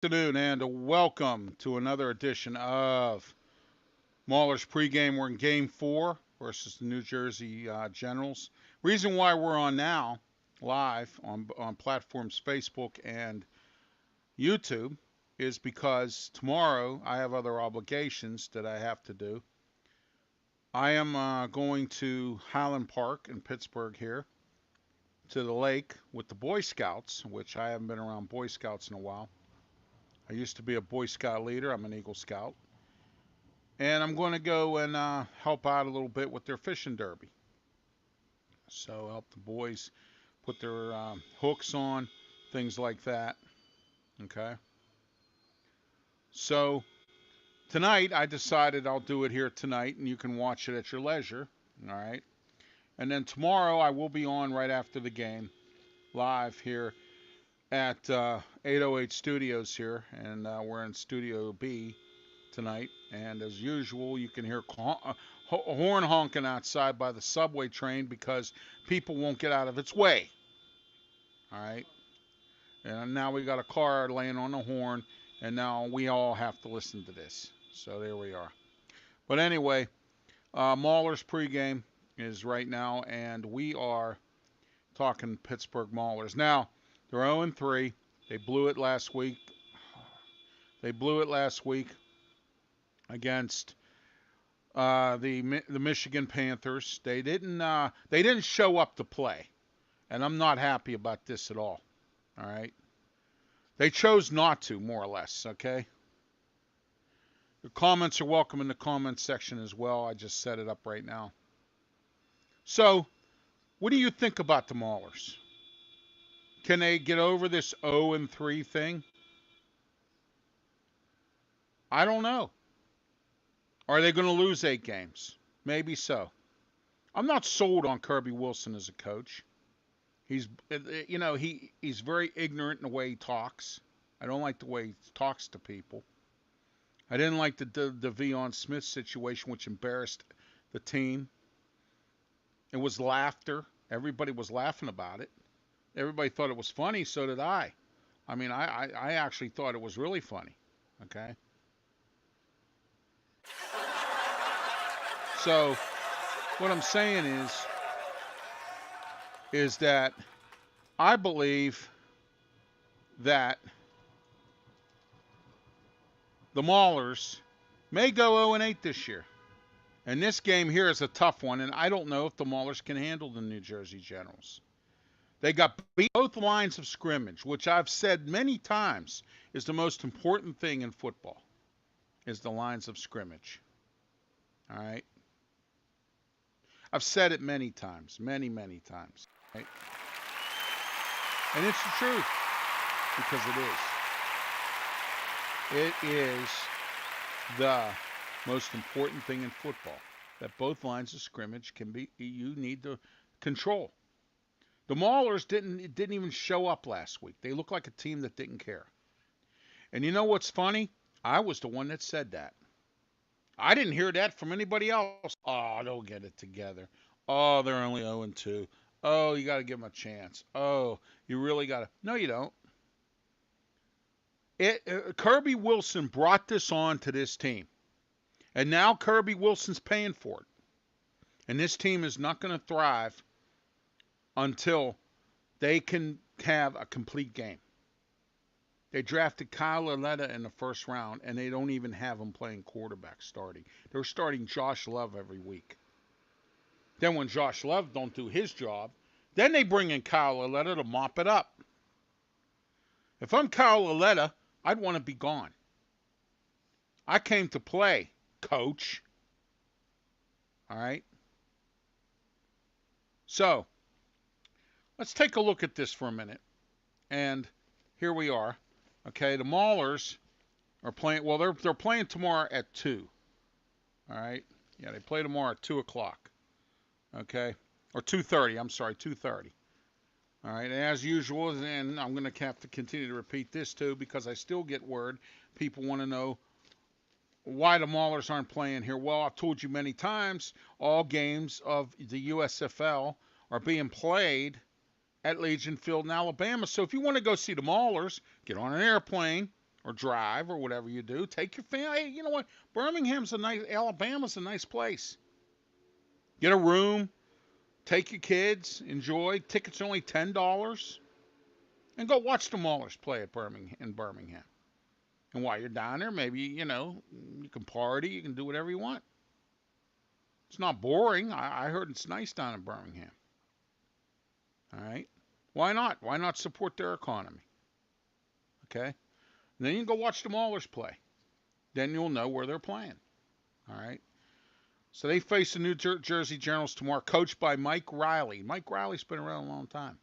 Afternoon and welcome to another edition of Mauler's pregame. We're in Game 4 versus the New Jersey Generals. Reason why we're on now, live on platforms Facebook and YouTube, is because tomorrow I have other obligations that I have to do. I am going to Highland Park in Pittsburgh here to the lake with the Boy Scouts, which I haven't been around Boy Scouts in a while. I used to be a Boy Scout leader. I'm an Eagle Scout. And I'm going to go and help out a little bit with their fishing derby. So help the boys put their hooks on, things like that. Okay. So tonight I decided I'll do it here tonight, and you can watch it at your leisure. All right. And then tomorrow I will be on right after the game, live here at 808 Studios here, and we're in Studio B tonight. And as usual, you can hear horn honking outside by the subway train because people won't get out of its way. All right. And now we got a car laying on the horn, and now we all have to listen to this. So there we are. But anyway, Mauler's pregame is right now, and we are talking Pittsburgh Maulers. Now, they're 0-3. They blew it last week. They blew it last week against the Michigan Panthers. They didn't show up to play, and I'm not happy about this at all. All right, they chose not to, more or less. Okay. Your comments are welcome in the comments section as well. I just set it up right now. So, what do you think about the Maulers? Can they get over this 0-3 thing? I don't know. Are they going to lose 8 games? Maybe so. I'm not sold on Kirby Wilson as a coach. He's he's very ignorant in the way he talks. I don't like the way he talks to people. I didn't like the De'Veon Smith situation, which embarrassed the team. It was laughter. Everybody was laughing about it. Everybody thought it was funny. So did I. I mean, I actually thought it was really funny. Okay. So what I'm saying is that I believe that the Maulers may go 0-8 this year. And this game here is a tough one, and I don't know if the Maulers can handle the New Jersey Generals. They got beat both lines of scrimmage, which I've said many times is the most important thing in football, is the lines of scrimmage. All right? I've said it many times, many times. Right? And it's the truth, because it is. It is the most important thing in football, that both lines of scrimmage you need to control. The Maulers didn't even show up last week. They look like a team that didn't care. And you know what's funny? I was the one that said that. I didn't hear that from anybody else. Oh, they'll get it together. Oh, they're only 0-2. Oh, you got to give them a chance. Oh, you really got to. No, you don't. Kirby Wilson brought this on to this team. And now Kirby Wilson's paying for it. And this team is not going to thrive until they can have a complete game. They drafted Kyle Lauletta in the first round, and they don't even have him playing quarterback starting. They're starting Josh Love every week. Then when Josh Love don't do his job, then they bring in Kyle Lauletta to mop it up. If I'm Kyle Lauletta, I'd want to be gone. I came to play, coach. All right? So, let's take a look at this for a minute. And here we are. Okay, the Maulers are playing. Well, they're playing tomorrow at 2. All right. Yeah, they play tomorrow at 2 o'clock. Okay, or 2:30. I'm sorry, 2:30. All right. And as usual, and I'm going to have to continue to repeat this too because I still get word. People want to know why the Maulers aren't playing here. Well, I've told you many times. All games of the USFL are being played at Legion Field in Alabama. So if you want to go see the Maulers, get on an airplane, or drive or whatever you do. Take your family. Hey, you know what? Alabama's a nice place. Get a room, take your kids, enjoy. Tickets are only $10, and go watch the Mauler'S play at Birmingham. And while you're down there, maybe you can party, you can do whatever you want. It's not boring. I heard it's nice down in Birmingham. All right, why not? Why not support their economy? Okay, and then you can go watch the Mauler'S play. Then you'll know where they're playing. All right. So they face the New Jersey Generals tomorrow, coached by Mike Riley. Mike Riley's been around a long time.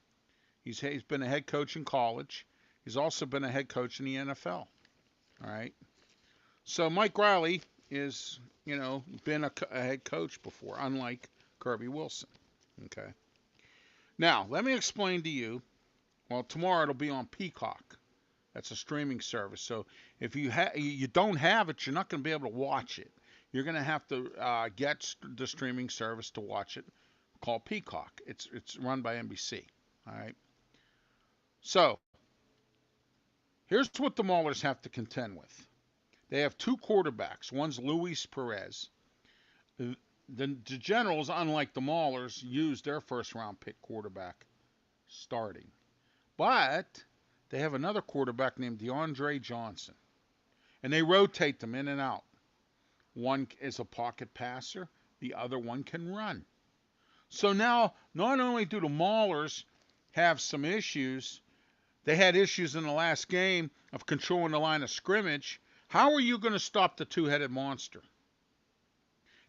He's been a head coach in college. He's also been a head coach in the NFL. All right. So Mike Riley is, been a head coach before, unlike Kirby Wilson. Okay. Now, let me explain to you. Well, tomorrow it'll be on Peacock. That's a streaming service. So if you don't have it, you're not going to be able to watch it. You're going to have to get the streaming service to watch it, called Peacock. It's run by NBC. All right. So here's what the Mauler'S have to contend with. They have two quarterbacks. One's Luis Perez. The Generals, unlike the Mauler'S, used their first-round pick quarterback starting. But they have another quarterback named DeAndre Johnson. And they rotate them in and out. One is a pocket passer. The other one can run. So now, not only do the Mauler'S have some issues, they had issues in the last game of controlling the line of scrimmage. How are you going to stop the two-headed monster?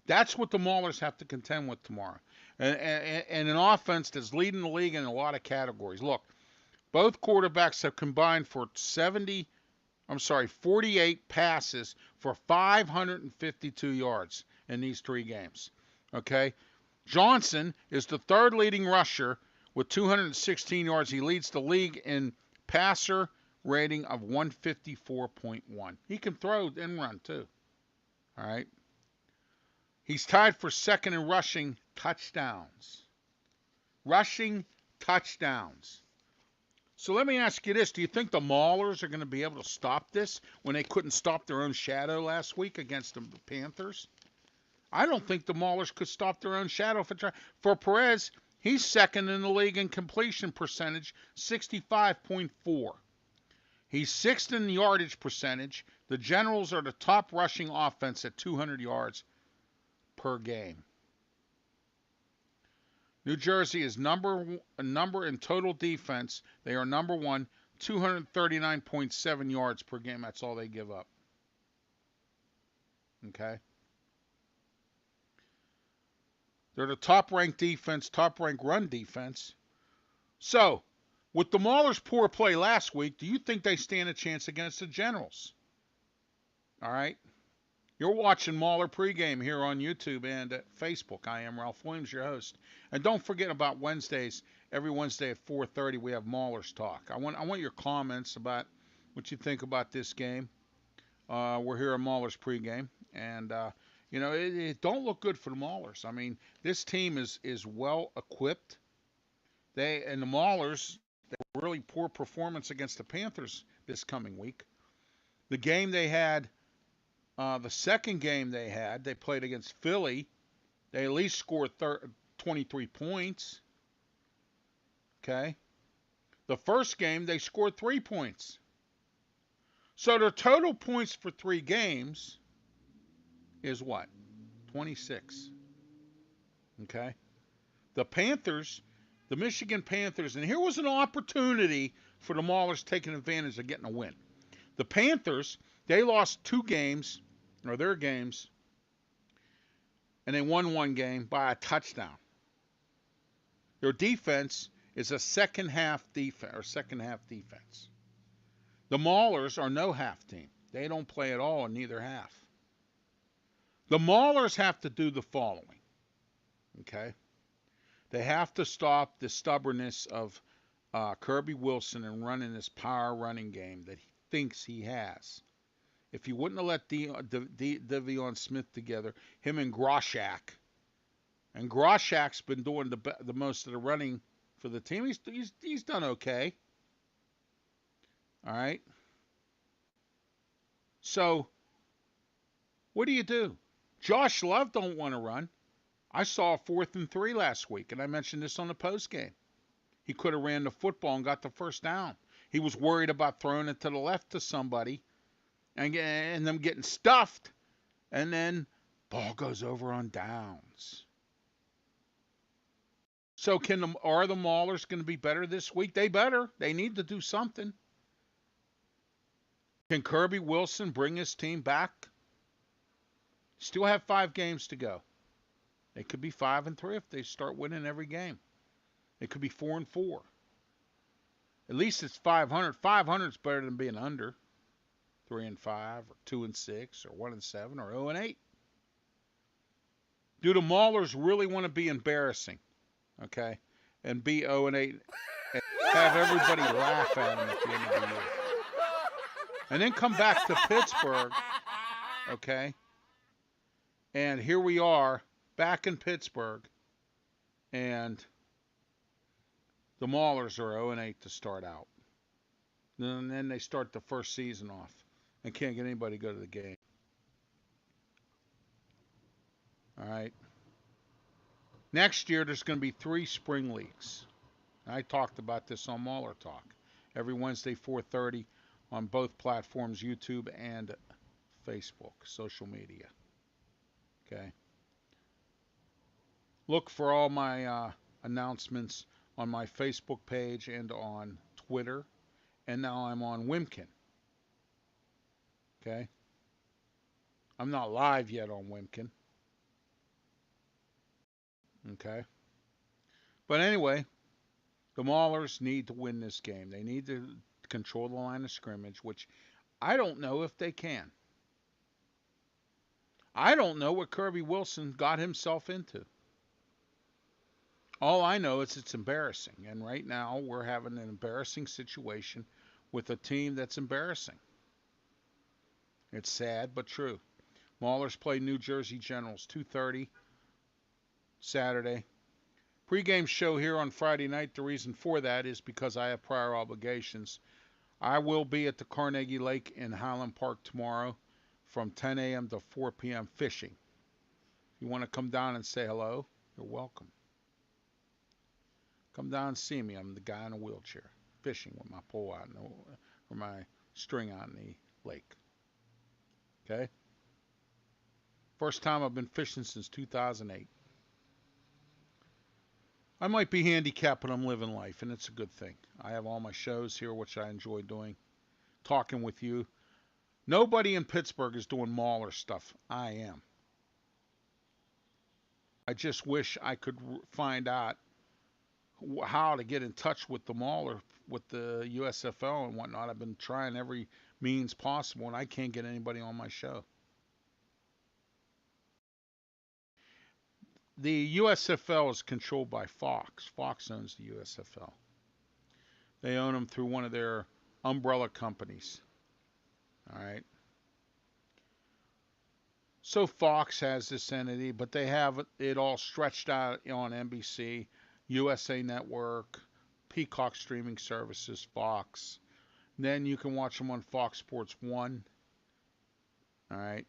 That's what the Mauler'S have to contend with tomorrow. And an offense that's leading the league in a lot of categories. Look, both quarterbacks have combined for 48 passes for 552 yards in these three games. Okay? Johnson is the third leading rusher with 216 yards. He leads the league in passer rating of 154.1. He can throw and run too. All right? He's tied for second in rushing touchdowns. Rushing touchdowns. So let me ask you this. Do you think the Mauler'S are going to be able to stop this when they couldn't stop their own shadow last week against the Panthers? I don't think the Mauler'S could stop their own shadow. For Perez, he's second in the league in completion percentage, 65.4. He's sixth in yardage percentage. The Generals are the top rushing offense at 200 yards per game. New Jersey is number in total defense. They are number one, 239.7 yards per game. That's all they give up. Okay? They're the top-ranked defense, top-ranked run defense. So, with the Mauler'S' poor play last week, do you think they stand a chance against the Generals? All right? You're watching Mauler pregame here on YouTube and at Facebook. I am Ralph Williams, your host. And don't forget about Wednesdays. Every Wednesday at 4:30, we have Mauler's Talk. I want your comments about what you think about this game. We're here at Mauler's pregame, and it don't look good for the Mauler's. I mean, this team is well equipped. The Mauler's, really poor performance against the Panthers this coming week. The game they had. The second game they played against Philly. They at least scored 23 points. Okay? The first game, they scored 3 points. So their total points for 3 games is what? 26. Okay? The Panthers, the Michigan Panthers, and here was an opportunity for the Mauler'S taking advantage of getting a win. The Panthers, they lost 2 games, or their games, and they won 1 game by a touchdown. Their defense is a second half defense. The Mauler'S are no half team. They don't play at all in neither half. The Mauler'S have to do the following. Okay? They have to stop the stubbornness of Kirby Wilson and running this power running game that he thinks he has. If he wouldn't have let De'Veon Smith together, him and Groshak, and Groshak's been doing the most of the running for the team. He's done okay. All right. So what do you do? Josh Love don't want to run. I saw a 4th and 3 last week, and I mentioned this on the post game. He could have ran the football and got the first down. He was worried about throwing it to the left to somebody and them getting stuffed, and then ball goes over on downs. So are the Maulers going to be better this week? They better. They need to do something. Can Kirby Wilson bring his team back? Still have 5 games to go. They could be 5-3 if they start winning every game. It could be 4-4. At least it's 500. 500 is better than being under 3-5 or 2-6 or 1-7 or 0-8. Do the Maulers really want to be embarrassing? Okay, and be 0-8 and have everybody laugh at them at the end of the year, and then come back to Pittsburgh, okay? And here we are back in Pittsburgh, and the Maulers are 0-8 to start out. And then they start the first season off and can't get anybody to go to the game. All right. Next year, there's going to be 3 spring leagues. I talked about this on Mauler Talk every Wednesday, 4:30 on both platforms, YouTube and Facebook, social media. Okay. Look for all my announcements on my Facebook page and on Twitter. And now I'm on Wimkin. Okay. I'm not live yet on Wimkin. Okay. But anyway, the Maulers need to win this game. They need to control the line of scrimmage, which I don't know if they can. I don't know what Kirby Wilson got himself into. All I know is it's embarrassing. And right now we're having an embarrassing situation with a team that's embarrassing. It's sad but true. Maulers play New Jersey Generals 2:30 Saturday. Pre-game show here on Friday night. The reason for that is because I have prior obligations. I will be at the Carnegie Lake in Highland Park tomorrow from 10 a.m. to 4 p.m. fishing. If you want to come down and say hello, you're welcome. Come down and see me. I'm the guy in a wheelchair fishing with my pole out or my string out in the lake. Okay? First time I've been fishing since 2008. I might be handicapped, but I'm living life, and it's a good thing. I have all my shows here, which I enjoy doing, talking with you. Nobody in Pittsburgh is doing Mauler stuff. I am. I just wish I could find out how to get in touch with the Mauler, with the USFL and whatnot. I've been trying every means possible, and I can't get anybody on my show. The USFL is controlled by Fox. Fox owns the USFL. They own them through one of their umbrella companies. All right. So Fox has this entity, but they have it all stretched out on NBC, USA Network, Peacock streaming services, Fox. Then you can watch them on Fox Sports 1. All right.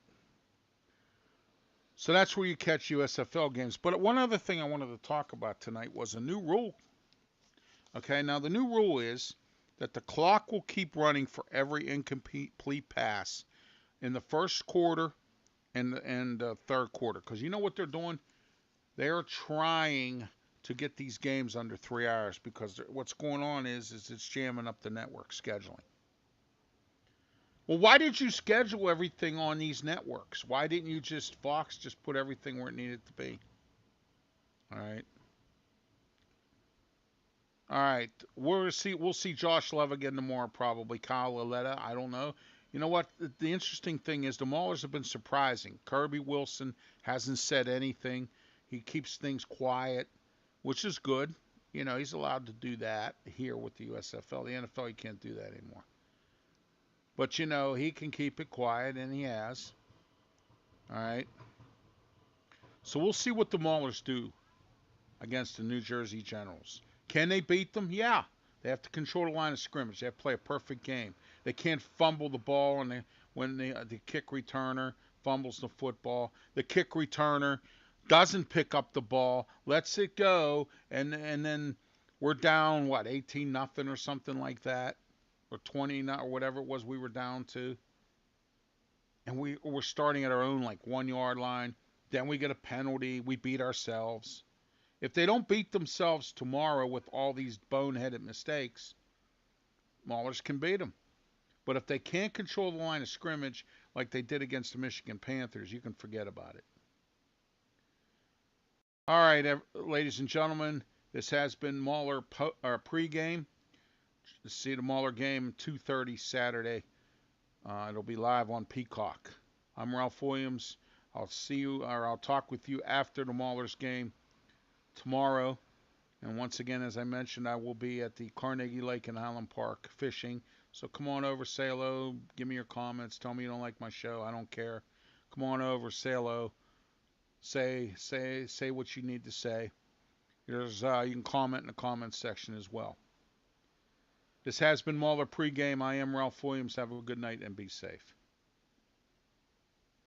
So that's where you catch USFL games. But one other thing I wanted to talk about tonight was a new rule. Okay, now the new rule is that the clock will keep running for every incomplete pass in the first quarter and the third quarter. Because you know what they're doing? They're trying to get these games under 3 hours because what's going on is it's jamming up the network scheduling. Well, why did you schedule everything on these networks? Why didn't you Fox just put everything where it needed to be? All right. All right. We'll see Josh Love again tomorrow, probably. Kyle Laletta, I don't know. You know what? The interesting thing is the Maulers have been surprising. Kirby Wilson hasn't said anything. He keeps things quiet, which is good. You know, he's allowed to do that here with the USFL. The NFL, he can't do that anymore. But, you know, he can keep it quiet, and he has. All right. So we'll see what the Maulers do against the New Jersey Generals. Can they beat them? Yeah. They have to control the line of scrimmage. They have to play a perfect game. They can't fumble the ball when the kick returner fumbles the football. The kick returner doesn't pick up the ball, lets it go, and then we're down what 18-0 or something like that, or 20 or whatever it was we were down to, and we're starting at our own like 1 yard line. Then we get a penalty. We beat ourselves. If they don't beat themselves tomorrow with all these boneheaded mistakes, Mauler's can beat them. But if they can't control the line of scrimmage like they did against the Michigan Panthers, you can forget about it. All right, ladies and gentlemen, this has been Mauler pregame. See the Mauler game 2:30 Saturday. It'll be live on Peacock. I'm Ralph Williams. I'll talk with you after the Mauler's game tomorrow. And once again, as I mentioned, I will be at the Carnegie Lake in Highland Park fishing. So come on over, say hello, give me your comments, tell me you don't like my show. I don't care. Come on over, say hello, say what you need to say. You can comment in the comments section as well. This has been Mauler pregame. I am Ralph Williams. Have a good night and be safe.